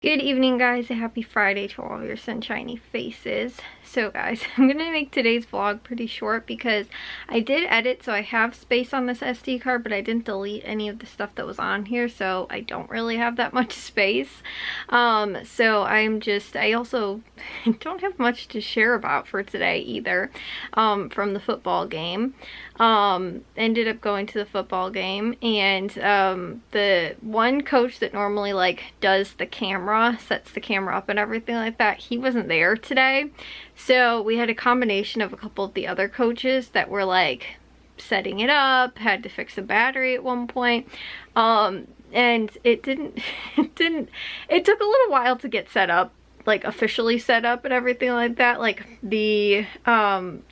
Good evening, guys. A happy Friday to all of your sunshiny faces. So guys, I'm gonna make today's vlog pretty short because I did edit, so I have space on this SD card, but I didn't delete any of the stuff that was on here, so I don't really have that much space. So I also don't have much to share about for today either, from the football game. Ended up going to the football game, and the one coach that normally does the camera, sets the camera up and everything like that, he wasn't there today. So we had a combination of a couple of the other coaches that were setting it up, had to fix a battery at one point. And it took a little while to get set up, officially set up and everything like that.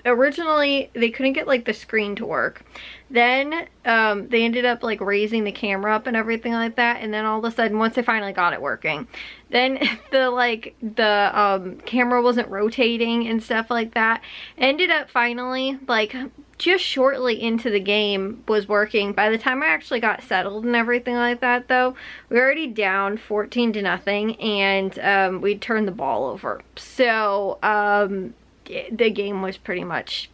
Originally they couldn't get the screen to work. Then they ended up raising the camera up and everything like that, and then all of a sudden, once they finally got it working, then the camera wasn't rotating and stuff like that. Ended up finally just shortly into the game was working. By the time I actually got settled and everything like that, though, we were already down 14-0, and we turned the ball over. So the game was pretty much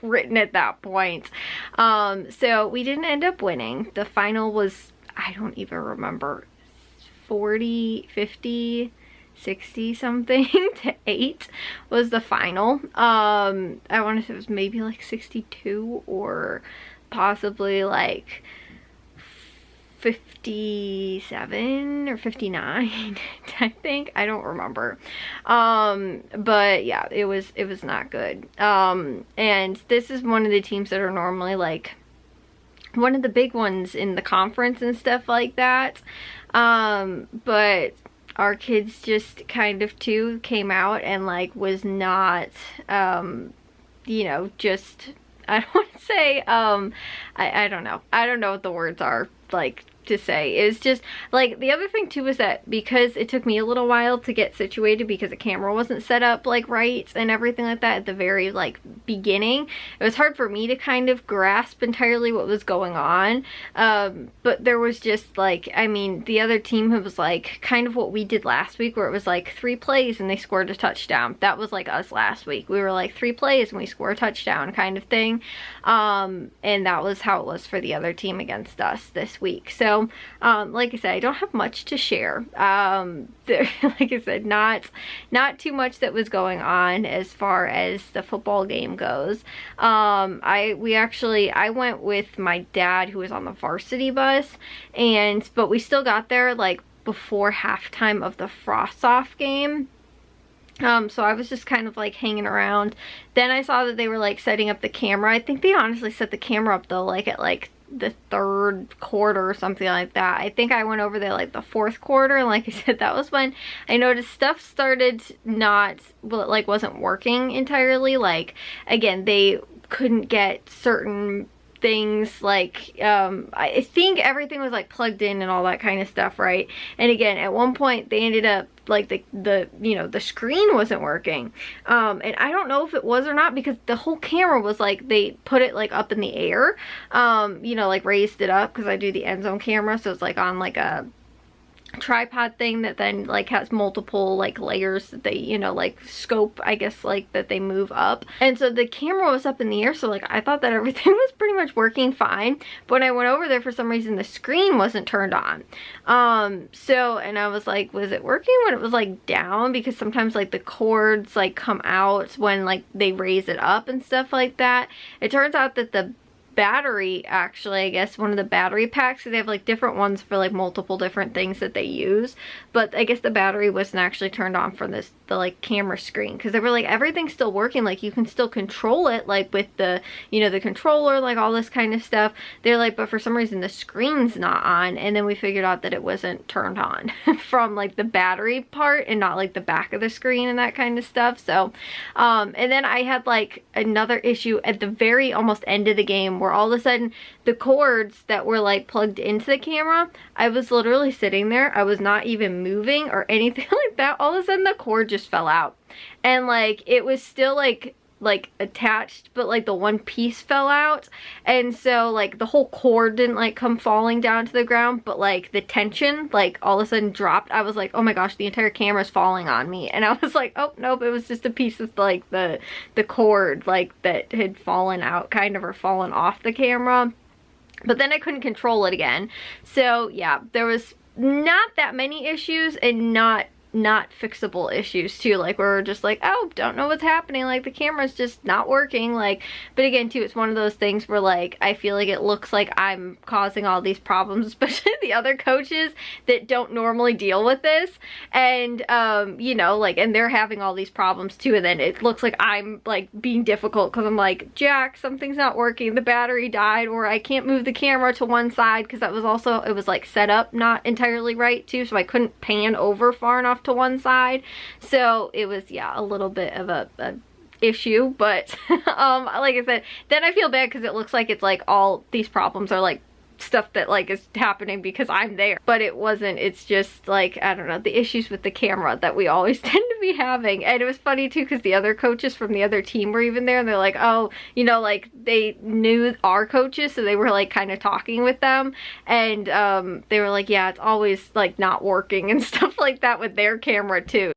written at that point. So we didn't end up winning. The final was, I don't even remember, 40, 50, 60 something to 8 was the final. I want to say it was maybe 62 or possibly 57 or 59 I think. I don't remember. But yeah, it was not good. And this is one of the teams that are normally one of the big ones in the conference and stuff like that. But our kids just kind of too came out and was not, you know, just, I don't want to say, I don't know. I don't know what the words are to say. It's just the other thing too is that because it took me a little while to get situated because the camera wasn't set up right and everything like that at the very beginning, it was hard for me to kind of grasp entirely what was going on. But there was just I mean, the other team was kind of what we did last week, where it was 3 plays and they scored a touchdown. That was us last week. We were 3 plays and we score a touchdown kind of thing. And that was how it was for the other team against us this week. So like I said, I don't have much to share. Like I said, not too much that was going on as far as the football game goes. I went with my dad, who was on the varsity bus, but we still got there before halftime of the Frost-Off game. So I was just kind of hanging around. Then I saw that they were setting up the camera. I think they honestly set the camera up though at the 3rd quarter or something like that. I think I went over there the 4th quarter, and like I said, that was when I noticed stuff started not, well, it wasn't working entirely. Again, they couldn't get certain things I think everything was plugged in and all that kind of stuff, right? And again, at one point they ended up the screen wasn't working, and I don't know if it was or not, because the whole camera was they put it up in the air, you know, raised it up, because I do the end zone camera, so it's on a tripod thing that then has multiple layers that they, you know, scope, I guess, that they move up. And so the camera was up in the air, so I thought that everything was pretty much working fine. But when I went over there, for some reason the screen wasn't turned on. And I was was it working when it was down? Because sometimes the cords come out when they raise it up and stuff like that. It turns out that the battery, actually, I guess one of the battery packs, so they have different ones for multiple different things that they use, but I guess the battery wasn't actually turned on for the camera screen, because they were everything's still working, you can still control it with the, you know, the controller, all this kind of stuff. They're but for some reason the screen's not on. And then we figured out that it wasn't turned on from the battery part, and not the back of the screen and that kind of stuff. So and then I had another issue at the very almost end of the game, where all of a sudden the cords that were plugged into the camera, I was literally sitting there, I was not even moving or anything like that. All of a sudden the cord just fell out, and it was still like attached, but like the one piece fell out, and so like the whole cord didn't like come falling down to the ground, but like the tension like all of a sudden dropped. I was like, oh my gosh, the entire camera's falling on me. And I was like, oh nope, it was just a piece of like the cord like that had fallen out kind of, or fallen off the camera. But then I couldn't control it again. So yeah, there was not that many issues, and not fixable issues too, like we're just like, oh, don't know what's happening, like the camera's just not working, like. But again too, it's one of those things where like I feel like it looks like I'm causing all these problems, especially the other coaches that don't normally deal with this, and you know, like, and they're having all these problems too, and then it looks like I'm like being difficult because I'm like, Jack, something's not working, the battery died, or I can't move the camera to one side, because that was also, it was like set up not entirely right too, so I couldn't pan over far enough to one side. So it was, yeah, a little bit of a issue, but like I said, then I feel bad because it looks like it's like all these problems are like stuff that like is happening because I'm there, but it wasn't. It's just like, I don't know, the issues with the camera that we always tend to be having. And it was funny too because the other coaches from the other team were even there, and they're like, oh, you know, like they knew our coaches, so they were like kind of talking with them, and they were like, yeah, it's always like not working and stuff like that with their camera too.